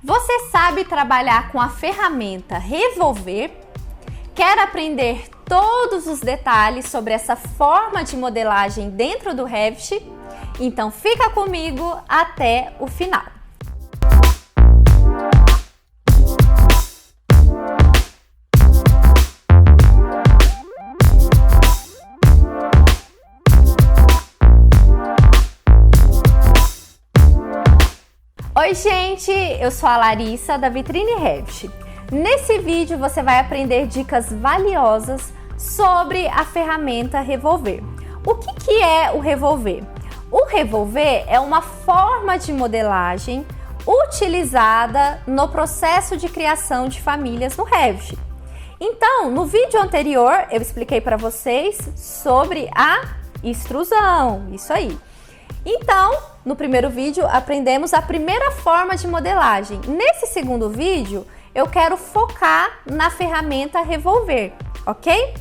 Você sabe trabalhar com a ferramenta Revolver? Quer aprender todos os detalhes sobre essa forma de modelagem dentro do Revit? Então fica comigo até o final. Oi gente, eu sou a Larissa da Vitrine Revit. Nesse vídeo você vai aprender dicas valiosas sobre a ferramenta Revolver. O que é o Revolver? O Revolver é uma forma de modelagem utilizada no processo de criação de famílias no Revit. Então, no vídeo anterior eu expliquei para vocês sobre a extrusão, isso aí. Então, no primeiro vídeo aprendemos a primeira forma de modelagem. Nesse segundo vídeo, eu quero focar na ferramenta Revolver, ok?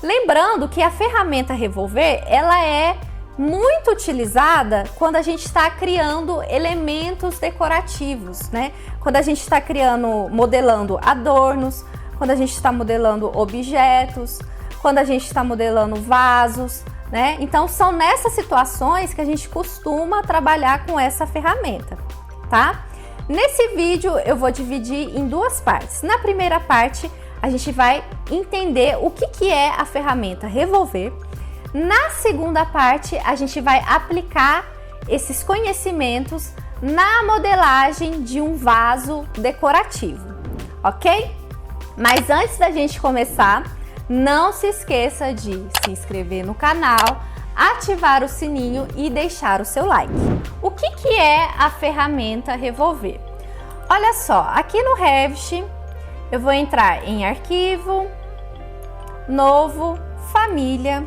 Lembrando que a ferramenta Revolver, ela é muito utilizada quando a gente está criando elementos decorativos, né? Quando a gente está modelando adornos, quando a gente está modelando objetos, quando a gente está modelando vasos, né? Então são nessas situações que a gente costuma trabalhar com essa ferramenta, tá? Nesse vídeo eu vou dividir em duas partes. Na primeira parte a gente vai entender o que é a ferramenta Revolver. Na segunda parte a gente vai aplicar esses conhecimentos na modelagem de um vaso decorativo, ok? Mas antes da gente começar, não se esqueça de se inscrever no canal, ativar o sininho e deixar o seu like. O que é a ferramenta Revolver? Olha só, aqui no Revit eu vou entrar em Arquivo, Novo, Família.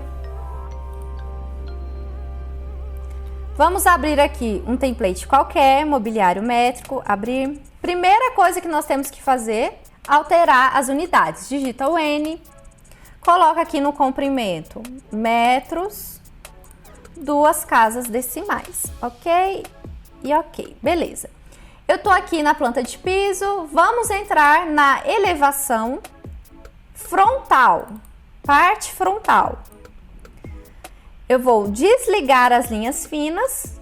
Vamos abrir aqui um template qualquer, mobiliário métrico, abrir. Primeira coisa que nós temos que fazer, alterar as unidades. Digita o N. Coloca aqui no comprimento metros, 2 casas decimais, ok? E ok, beleza. Eu tô aqui na planta de piso, vamos entrar na elevação frontal, parte frontal. Eu vou desligar as linhas finas,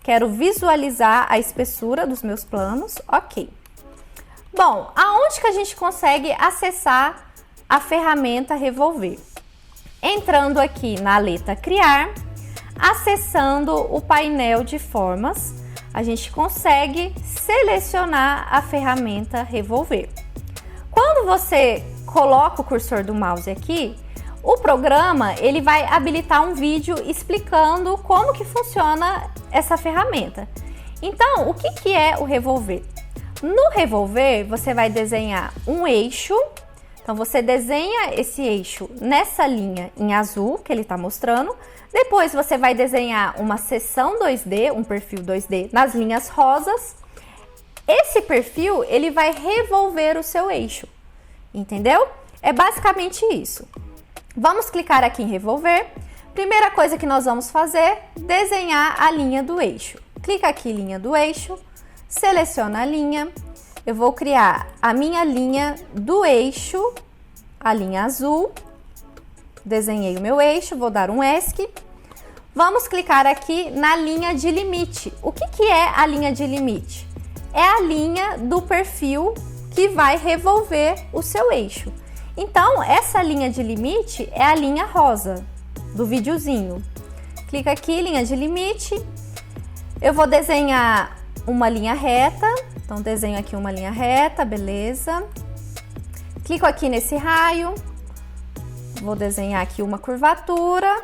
quero visualizar a espessura dos meus planos, ok. Bom, aonde que a gente consegue acessar a ferramenta Revolver? Entrando aqui na letra Criar, acessando o painel de formas, a gente consegue selecionar a ferramenta Revolver. Quando você coloca o cursor do mouse aqui, o programa ele vai habilitar um vídeo explicando como que funciona essa ferramenta. Então, o que é o Revolver? No Revolver, você vai desenhar um eixo. Então, você desenha esse eixo nessa linha em azul que ele está mostrando. Depois, você vai desenhar uma seção 2D, um perfil 2D nas linhas rosas. Esse perfil, ele vai revolver o seu eixo, entendeu? É basicamente isso. Vamos clicar aqui em Revolver. Primeira coisa que nós vamos fazer, desenhar a linha do eixo. Clica aqui, linha do eixo, seleciona a linha. Eu vou criar a minha linha do eixo, a linha azul. Desenhei o meu eixo, vou dar um ESC. Vamos clicar aqui na linha de limite. O que é a linha de limite? É a linha do perfil que vai revolver o seu eixo. Então, essa linha de limite é a linha rosa do videozinho. Clica aqui, linha de limite. Eu vou desenhar uma linha reta. Então, desenho aqui uma linha reta, beleza. Clico aqui nesse raio. Vou desenhar aqui uma curvatura.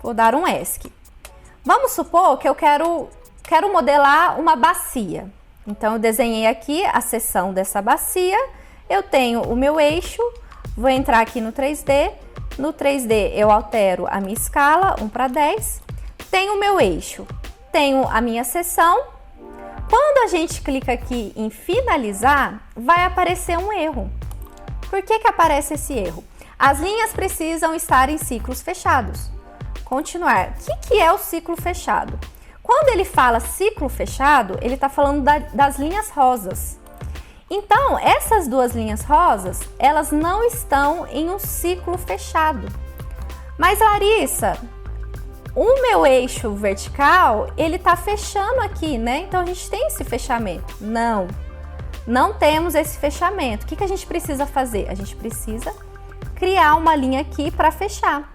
Vou dar um ESC. Vamos supor que eu quero modelar uma bacia. Então, eu desenhei aqui a seção dessa bacia. Eu tenho o meu eixo. Vou entrar aqui no 3D. No 3D, eu altero a minha escala, 1:10. Tenho o meu eixo. Tenho a minha seção. Quando a gente clica aqui em finalizar, vai aparecer um erro. Por que aparece esse erro? As linhas precisam estar em ciclos fechados. Continuar. O que é o ciclo fechado? Quando ele fala ciclo fechado, ele está falando das linhas rosas. Então, essas duas linhas rosas, elas não estão em um ciclo fechado. Mas, Larissa, o meu eixo vertical, ele está fechando aqui, né? Então, a gente tem esse fechamento. Não temos esse fechamento. O que a gente precisa fazer? A gente precisa criar uma linha aqui para fechar.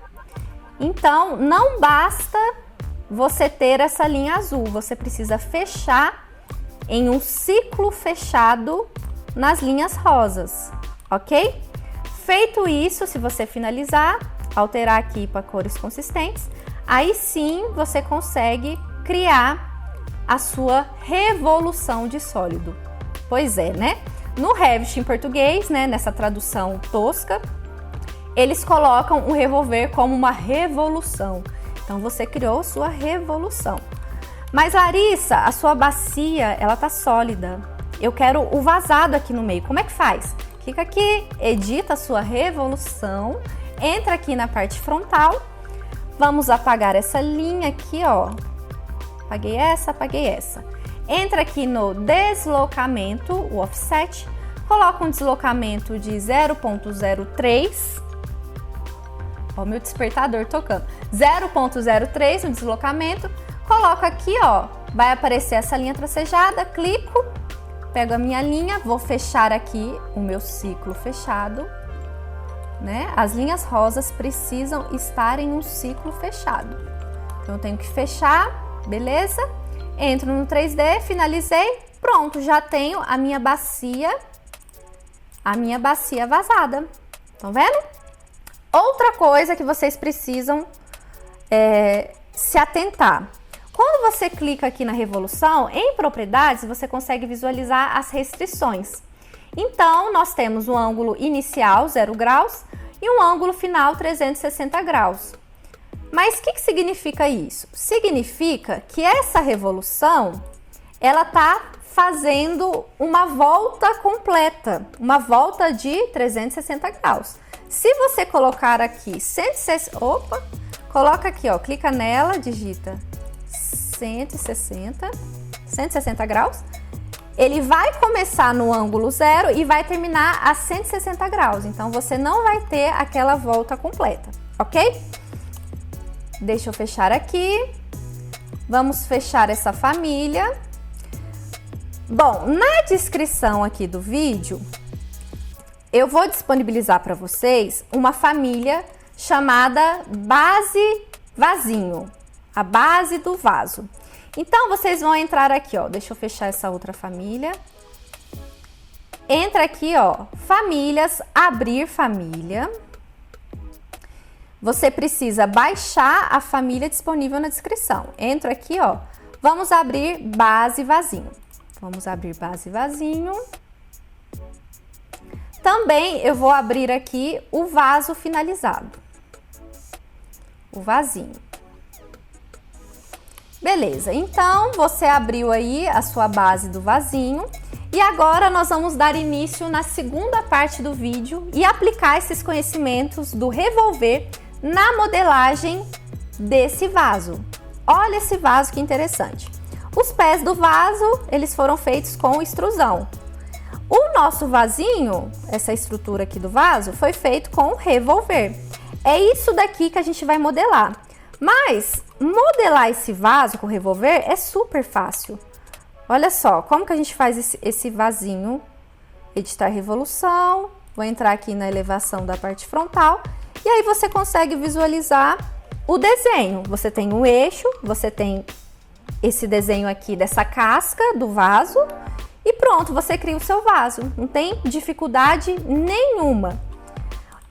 Então, não basta você ter essa linha azul, você precisa fechar em um ciclo fechado nas linhas rosas, ok? Feito isso, se você finalizar, alterar aqui para cores consistentes, aí sim você consegue criar a sua revolução de sólido. Pois é, né? No Revit em português, né, nessa tradução tosca, eles colocam o revolver como uma revolução. Então, você criou sua revolução. Mas, Larissa, a sua bacia, ela tá sólida. Eu quero o vazado aqui no meio. Como é que faz? Clica aqui, edita a sua revolução, entra aqui na parte frontal. Vamos apagar essa linha aqui, ó. Apaguei essa. Entra aqui no deslocamento, o offset. Coloca um deslocamento de 0,03. Ó, meu despertador tocando. 0,03 no deslocamento. Coloco aqui, ó. Vai aparecer essa linha tracejada. Clico. Pego a minha linha. Vou fechar aqui o meu ciclo fechado. Né? As linhas rosas precisam estar em um ciclo fechado. Então, eu tenho que fechar. Beleza? Entro no 3D. Finalizei. Pronto. Já tenho a minha bacia vazada. Estão vendo? Outra coisa que vocês precisam se atentar. Quando você clica aqui na revolução, em propriedades, você consegue visualizar as restrições. Então, nós temos um ângulo inicial, 0 graus, e um ângulo final, 360 graus. Mas o que significa isso? Significa que essa revolução, ela está fazendo uma volta completa, uma volta de 360 graus. Se você colocar aqui 160, coloca aqui, ó, clica nela, digita 160 graus, ele vai começar no ângulo 0 e vai terminar a 160 graus, então você não vai ter aquela volta completa, ok? Deixa eu fechar aqui, vamos fechar essa família. Bom, na descrição aqui do vídeo, eu vou disponibilizar para vocês uma família chamada base vasinho, a base do vaso. Então, vocês vão entrar aqui, ó, deixa eu fechar essa outra família. Entra aqui, ó, famílias, abrir família. Você precisa baixar a família disponível na descrição. Entra aqui, ó, vamos abrir base vasinho. Vamos abrir base vasinho. Também eu vou abrir aqui o vaso finalizado. O vasinho. Beleza, então você abriu aí a sua base do vasinho. E agora nós vamos dar início na segunda parte do vídeo e aplicar esses conhecimentos do revolver na modelagem desse vaso. Olha esse vaso que interessante. Os pés do vaso, eles foram feitos com extrusão. O nosso vasinho, essa estrutura aqui do vaso, foi feito com revolver. É isso daqui que a gente vai modelar. Mas modelar esse vaso com revolver é super fácil. Olha só, como que a gente faz esse vasinho? Editar revolução, vou entrar aqui na elevação da parte frontal e aí você consegue visualizar o desenho. Você tem um eixo, você tem esse desenho aqui dessa casca do vaso e pronto, você cria o seu vaso. Não tem dificuldade nenhuma.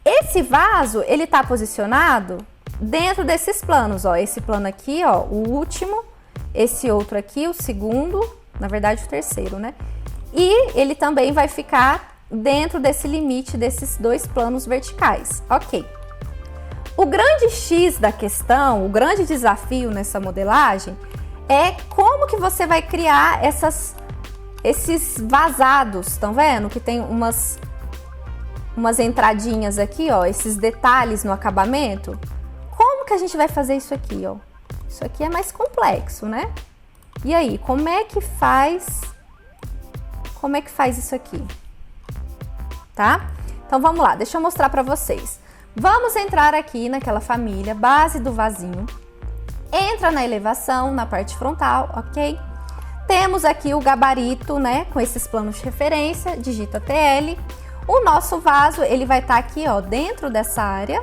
Esse vaso, ele tá posicionado dentro desses planos, ó. Esse plano aqui, ó, o último, esse outro aqui, o segundo, na verdade o terceiro, né? E ele também vai ficar dentro desse limite desses dois planos verticais, ok. O grande X da questão, o grande desafio nessa modelagem é como que você vai criar esses vazados, estão vendo? Que tem umas entradinhas aqui, ó, esses detalhes no acabamento. Como que a gente vai fazer isso aqui, ó? Isso aqui é mais complexo, né? E aí, como é que faz isso aqui? Tá? Então vamos lá, deixa eu mostrar para vocês. Vamos entrar aqui naquela família, base do vasinho. Entra na elevação, na parte frontal, ok? Temos aqui o gabarito, né, com esses planos de referência, digita TL. O nosso vaso, ele vai estar aqui, ó, dentro dessa área,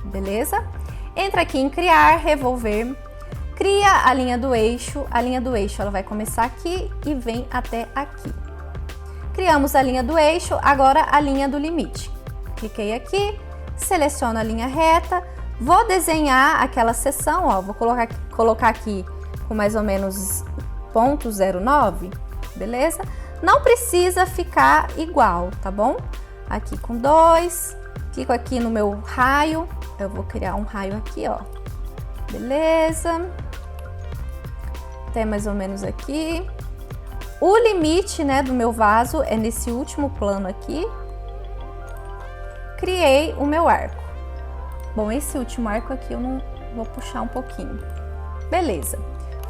beleza? Entra aqui em criar, revolver, cria a linha do eixo ela vai começar aqui e vem até aqui. Criamos a linha do eixo, agora a linha do limite. Cliquei aqui, seleciono a linha reta, vou desenhar aquela seção, ó, vou colocar aqui com mais ou menos 0,09, beleza? Não precisa ficar igual, tá bom? Aqui com 2, clico aqui no meu raio, eu vou criar um raio aqui, ó, beleza? Até mais ou menos aqui. O limite, né, do meu vaso é nesse último plano aqui. Criei o meu arco. Bom, esse último arco aqui eu não vou puxar um pouquinho. Beleza.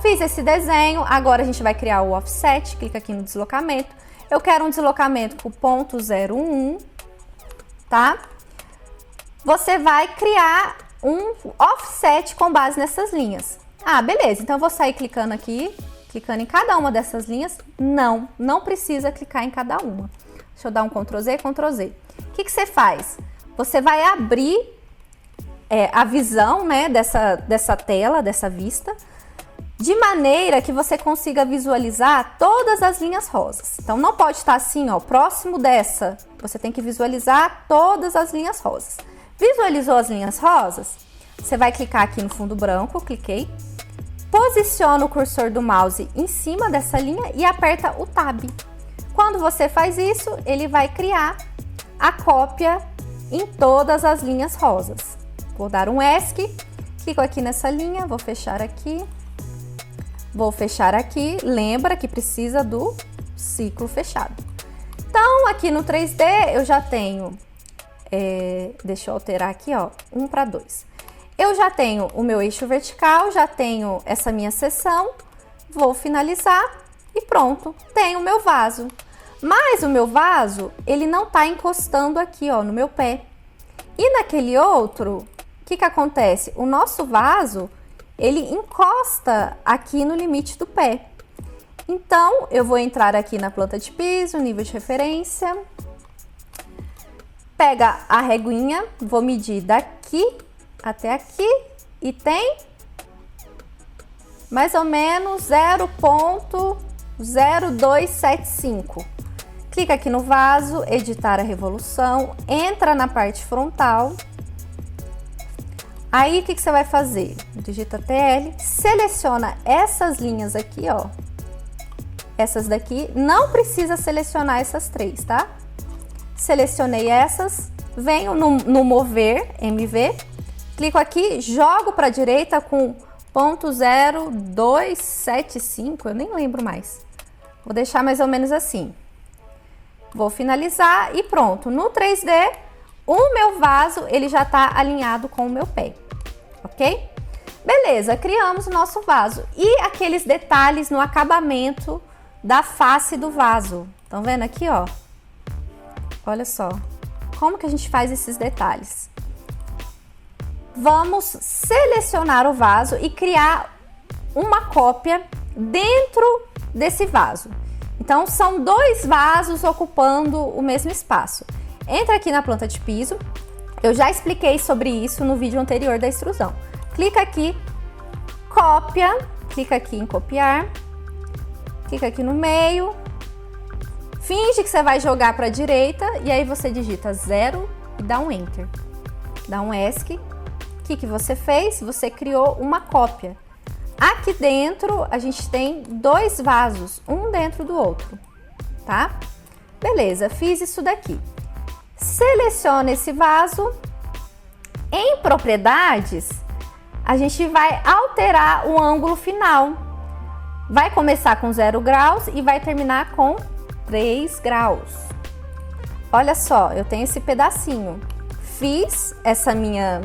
Fiz esse desenho, agora a gente vai criar o offset, clica aqui no deslocamento. Eu quero um deslocamento com 0,01, tá? Você vai criar um offset com base nessas linhas. Ah, beleza, então eu vou sair clicando aqui, clicando em cada uma dessas linhas. Não precisa clicar em cada uma. Deixa eu dar um Ctrl Z, Ctrl Z. O que você faz? Você vai abrir a visão, né, dessa tela, dessa vista, de maneira que você consiga visualizar todas as linhas rosas. Então, não pode estar assim, ó, próximo dessa. Você tem que visualizar todas as linhas rosas. Visualizou as linhas rosas? Você vai clicar aqui no fundo branco, cliquei. Posiciona o cursor do mouse em cima dessa linha e aperta o Tab. Quando você faz isso, ele vai criar a cópia em todas as linhas rosas. Vou dar um ESC, clico aqui nessa linha, vou fechar aqui. Vou fechar aqui, lembra que precisa do ciclo fechado. Então, aqui no 3D eu já tenho, deixa eu alterar aqui, ó, 1 para 2. Eu já tenho o meu eixo vertical, já tenho essa minha seção, vou finalizar e pronto, tenho o meu vaso. Mas o meu vaso, ele não tá encostando aqui, ó, no meu pé. E naquele outro, o que acontece? O nosso vaso, ele encosta aqui no limite do pé. Então, eu vou entrar aqui na planta de piso, nível de referência. Pega a reguinha, vou medir daqui até aqui e tem mais ou menos 0,0275. Clica aqui no vaso, editar a revolução, entra na parte frontal. Aí, o que você vai fazer? Digita TL, seleciona essas linhas aqui, ó. Essas daqui, não precisa selecionar essas três, tá? Selecionei essas, venho no mover, MV, clico aqui, jogo para a direita com 0,0275, eu nem lembro mais. Vou deixar mais ou menos assim. Vou finalizar e pronto. No 3D, o meu vaso, ele já tá alinhado com o meu pé, ok? Beleza, criamos o nosso vaso. E aqueles detalhes no acabamento da face do vaso. Estão vendo aqui, ó? Olha só. Como que a gente faz esses detalhes? Vamos selecionar o vaso e criar uma cópia dentro desse vaso. Então, são dois vasos ocupando o mesmo espaço. Entra aqui na planta de piso. Eu já expliquei sobre isso no vídeo anterior da extrusão. Clica aqui, cópia, clica aqui em copiar, clica aqui no meio, finge que você vai jogar para a direita e aí você digita 0 e dá um Enter. Dá um ESC. O que você fez? Você criou uma cópia. Aqui dentro a gente tem dois vasos, um dentro do outro, tá? Beleza, fiz isso daqui. Seleciona esse vaso. Em propriedades, a gente vai alterar o ângulo final. Vai começar com 0 graus e vai terminar com 3 graus. Olha só, eu tenho esse pedacinho. Fiz essa minha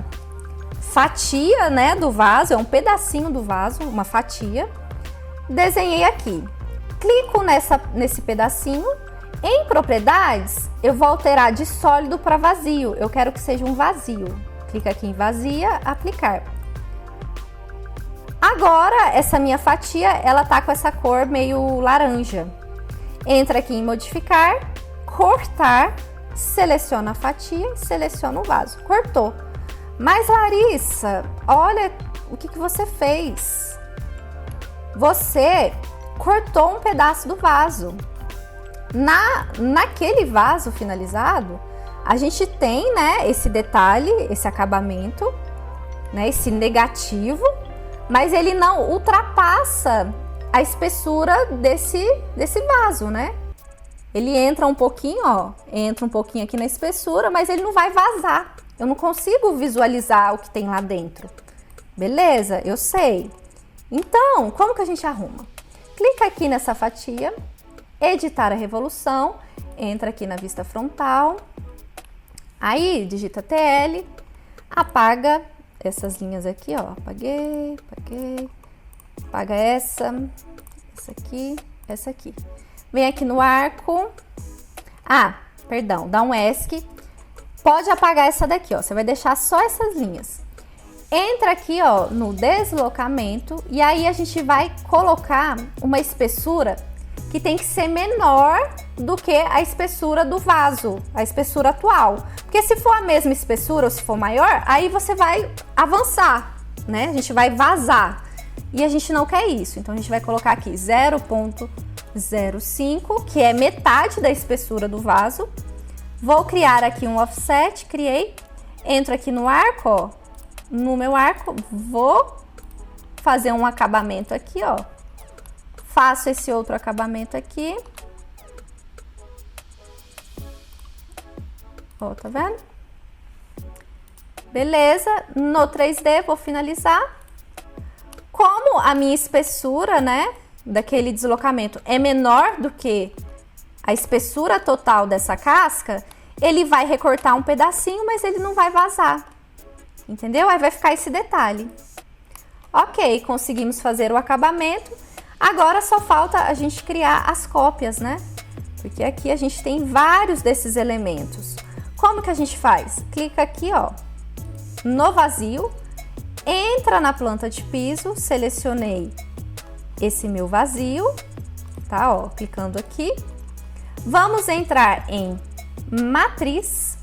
fatia, né, do vaso, é um pedacinho do vaso, uma fatia. desenhei aqui. Clico nesse pedacinho. Em propriedades, eu vou alterar de sólido para vazio. Eu quero que seja um vazio. Clica aqui em vazia, aplicar. Agora, essa minha fatia, ela tá com essa cor meio laranja. Entra aqui em modificar, cortar, seleciona a fatia, seleciona o vaso. Cortou. Mas, Larissa, olha o que você fez. Você cortou um pedaço do vaso. Naquele vaso finalizado, a gente tem, né, esse detalhe, esse acabamento, né, esse negativo, mas ele não ultrapassa a espessura desse vaso, né? Ele entra um pouquinho, ó, entra um pouquinho aqui na espessura, mas ele não vai vazar. Eu não consigo visualizar o que tem lá dentro. Beleza? Eu sei. Então, como que a gente arruma? Clica aqui nessa fatia, editar a revolução, entra aqui na vista frontal, aí digita TL, apaga essas linhas aqui, ó, apaguei, apaga essa aqui, essa aqui. Vem aqui no arco, perdão, dá um ESC, pode apagar essa daqui, ó, você vai deixar só essas linhas. Entra aqui, ó, no deslocamento e aí a gente vai colocar uma espessura que tem que ser menor do que a espessura do vaso, a espessura atual. Porque se for a mesma espessura ou se for maior, aí você vai avançar, né? A gente vai vazar. E a gente não quer isso. Então a gente vai colocar aqui 0,05, que é metade da espessura do vaso. Vou criar aqui um offset, criei. Entro aqui no arco, ó. No meu arco, vou fazer um acabamento aqui, ó. Faço esse outro acabamento aqui. Ó, tá vendo? Beleza. No 3D, vou finalizar. Como a minha espessura, né, daquele deslocamento é menor do que a espessura total dessa casca, ele vai recortar um pedacinho, mas ele não vai vazar. Entendeu? Aí vai ficar esse detalhe. Ok, conseguimos fazer o acabamento. Agora só falta a gente criar as cópias, né? Porque aqui a gente tem vários desses elementos. Como que a gente faz? Clica aqui, ó, no vazio, entra na planta de piso, selecionei esse meu vazio, tá? Ó, clicando aqui. Vamos entrar em matriz,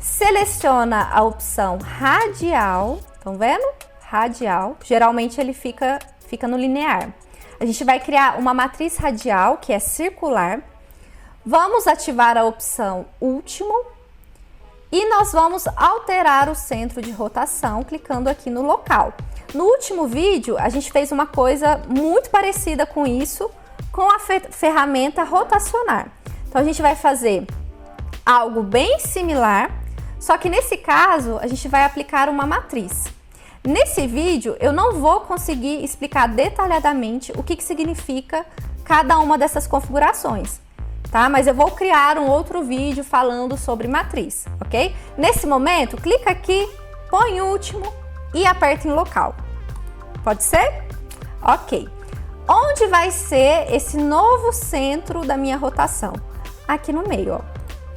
seleciona a opção radial, estão vendo? Radial, geralmente ele fica no linear. A gente vai criar uma matriz radial, que é circular. Vamos ativar a opção último e nós vamos alterar o centro de rotação, clicando aqui no local. No último vídeo, a gente fez uma coisa muito parecida com isso, com a ferramenta rotacionar. Então, a gente vai fazer algo bem similar, só que nesse caso, a gente vai aplicar uma matriz. Nesse vídeo, eu não vou conseguir explicar detalhadamente o que significa cada uma dessas configurações, tá? Mas eu vou criar um outro vídeo falando sobre matriz, ok? Nesse momento, clica aqui, põe último e aperta em local. Pode ser? Ok. Onde vai ser esse novo centro da minha rotação? Aqui no meio, ó.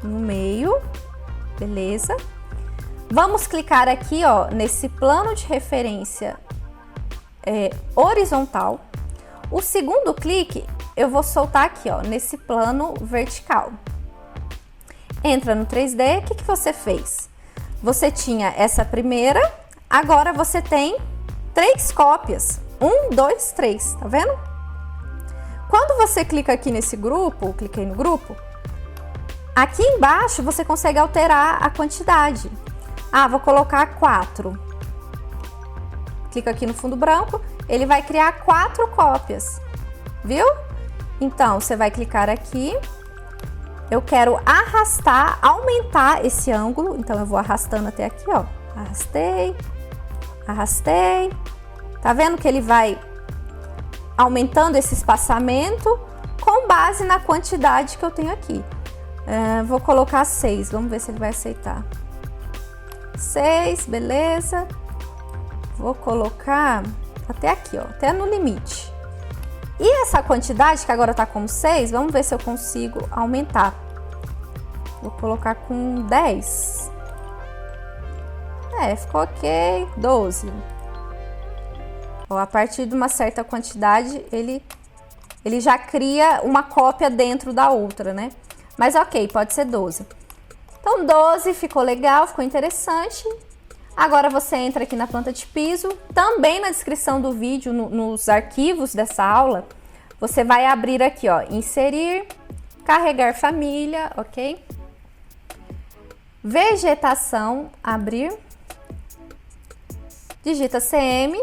No meio, beleza? Vamos clicar aqui, ó, nesse plano de referência horizontal. O segundo clique, eu vou soltar aqui, ó, nesse plano vertical. Entra no 3D, o que você fez? Você tinha essa primeira, agora você tem 3 cópias. 1, 2, 3, tá vendo? Quando você clica aqui nesse grupo, cliquei no grupo, aqui embaixo você consegue alterar a quantidade. Vou colocar 4. Clica aqui no fundo branco, ele vai criar 4 cópias, viu? Então, você vai clicar aqui. Eu quero arrastar, aumentar esse ângulo, então eu vou arrastando até aqui, ó. Arrastei, arrastei. Tá vendo que ele vai aumentando esse espaçamento com base na quantidade que eu tenho aqui. Vou colocar 6, vamos ver se ele vai aceitar. 6, beleza. Vou colocar até aqui, ó, até no limite. E essa quantidade, que agora tá como 6, vamos ver se eu consigo aumentar. Vou colocar com 10. Ficou ok. 12. Ó, a partir de uma certa quantidade, ele já cria uma cópia dentro da outra, né? Mas ok, pode ser 12. Então, 12 ficou legal, ficou interessante. Agora você entra aqui na planta de piso. Também na descrição do vídeo, nos arquivos dessa aula, você vai abrir aqui, ó, inserir, carregar família, ok? Vegetação, abrir. Digita CM.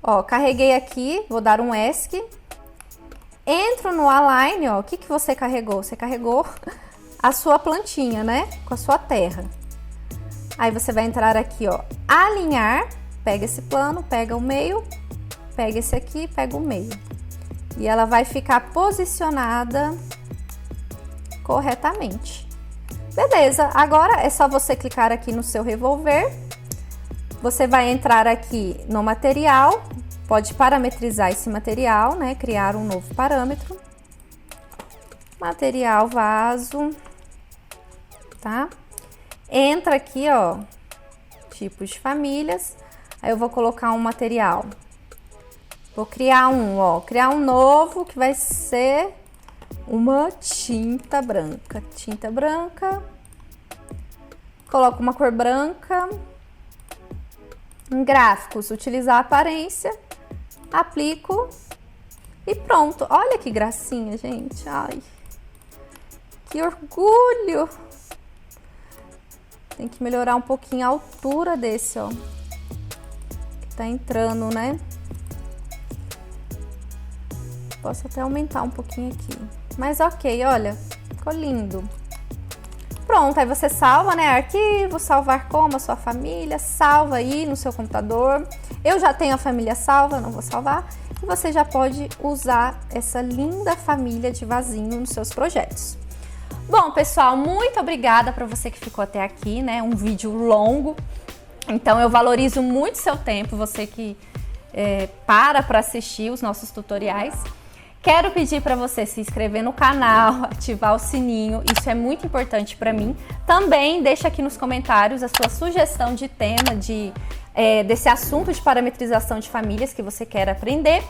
Ó, carreguei aqui, vou dar um ESC. Entro no Align, ó, o que você carregou? Você carregou a sua plantinha, né? Com a sua terra. Aí você vai entrar aqui, ó, alinhar, pega esse plano, pega o meio, pega esse aqui, pega o meio. E ela vai ficar posicionada corretamente. Beleza, agora é só você clicar aqui no seu revolver. Você vai entrar aqui no material, pode parametrizar esse material, né? Criar um novo parâmetro. Material vaso, tá? Entra aqui, ó, tipos de famílias. Aí eu vou colocar um material. Vou criar criar um novo que vai ser uma tinta branca. Tinta branca. Coloco uma cor branca. Em gráficos, utilizar a aparência. Aplico. E pronto. Olha que gracinha, gente. Ai, que orgulho. Tem que melhorar um pouquinho a altura desse, ó. Que tá entrando, né? Posso até aumentar um pouquinho aqui. Mas ok, olha. Ficou lindo. Pronto, aí você salva, né? Arquivo, salvar como a sua família. Salva aí no seu computador. Eu já tenho a família salva, não vou salvar. E você já pode usar essa linda família de vasinho nos seus projetos. Bom, pessoal, muito obrigada para você que ficou até aqui, né? Um vídeo longo. Então, eu valorizo muito seu tempo, você que para assistir os nossos tutoriais. Quero pedir para você se inscrever no canal, ativar o sininho, isso é muito importante para mim. Também deixa aqui nos comentários a sua sugestão de tema desse assunto de parametrização de famílias que você quer aprender.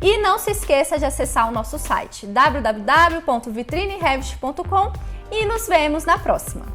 E não se esqueça de acessar o nosso site www.vitrinirevit.com e nos vemos na próxima!